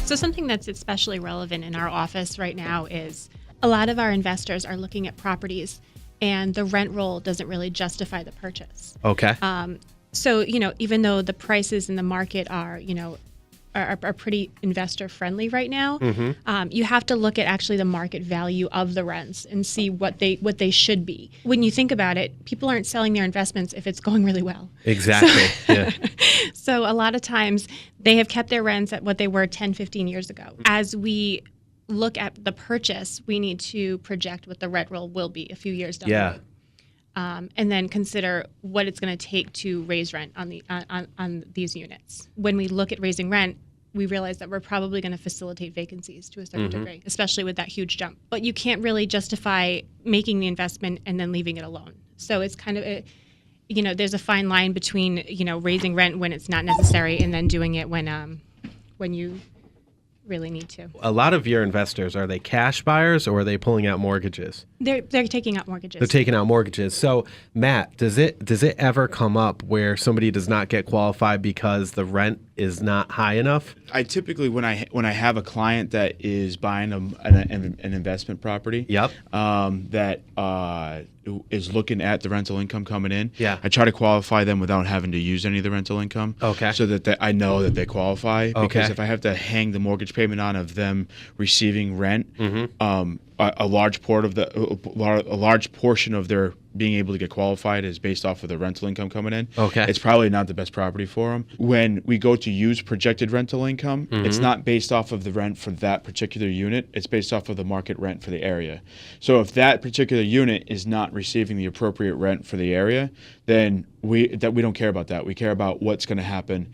So something that's especially relevant in our office right now is a lot of our investors are looking at properties and the rent roll doesn't really justify the purchase. Okay. So, even though the prices in the market are pretty investor friendly right now, you have to look at actually the market value of the rents and see what they should be. When you think about it, people aren't selling their investments if it's going really well. Exactly. Yeah. So a lot of times they have kept their rents at what they were 10, 15 years ago. As we look at the purchase, we need to project what the rent roll will be a few years down the road. And then consider what it's going to take to raise rent on these units. When we look at raising rent, we realize that we're probably going to facilitate vacancies to a certain degree, especially with that huge jump. But you can't really justify making the investment and then leaving it alone. So it's kind of, there's a fine line between, raising rent when it's not necessary and then doing it when you really need to. A lot of your investors, are they cash buyers or are they pulling out mortgages? They're taking out mortgages. They're taking out mortgages. So, Matt, does it ever come up where somebody does not get qualified because the rent is not high enough? I typically, when I have a client that is buying an investment property, that is looking at the rental income coming in, I try to qualify them without having to use any of the rental income. Okay. So that I know that they qualify. Okay. Because if I have to hang the mortgage payment on of them receiving rent, a large portion of their being able to get qualified is based off of the rental income coming in. Okay. It's probably not the best property for them. When we go to use projected rental income, it's not based off of the rent for that particular unit. It's based off of the market rent for the area. So if that particular unit is not receiving the appropriate rent for the area, then we don't care about that. We care about what's going to happen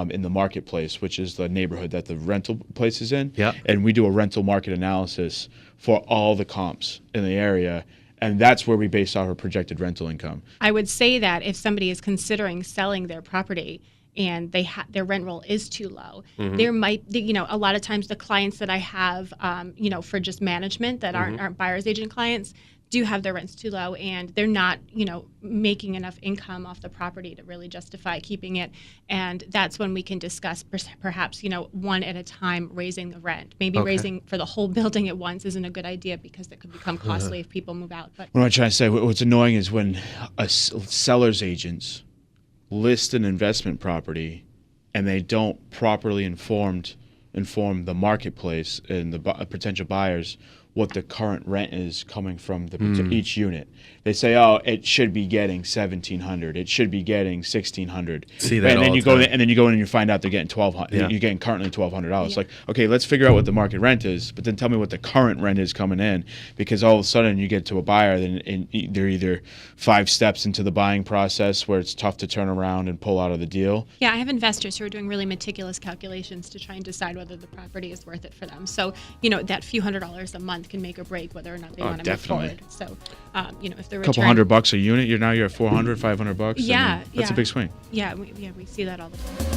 in the marketplace, which is the neighborhood that the rental place is in. Yep. And we do a rental market analysis for all the comps in the area. And that's where we base our projected rental income. I would say that if somebody is considering selling their property and their rent roll is too low, there might, a lot of times the clients that I have, for just management that aren't buyer's agent clients, do have their rents too low and they're not, making enough income off the property to really justify keeping it. And that's when we can discuss perhaps, one at a time raising the rent. Maybe raising for the whole building at once isn't a good idea because it could become costly if people move out. But what I'm trying to say, what's annoying is when a seller's agents list an investment property and they don't properly inform the marketplace and the potential buyers what the current rent is coming from each unit. They say, it should be getting $1,700. It should be getting $1,600. See that, and then you go in and you find out they're getting $1,200. Yeah. You're getting currently $1,200. Yeah. Like, okay, let's figure out what the market rent is, but then tell me what the current rent is coming in, because all of a sudden you get to a buyer, and they're either 5 steps into the buying process where it's tough to turn around and pull out of the deal. Yeah, I have investors who are doing really meticulous calculations to try and decide whether the property is worth it for them. So, that few $100s a month can make or break whether or not they want to move forward. So, if the return, $200 a unit, you're at $400, $500. Yeah, that's a big swing. Yeah, we see that all the time.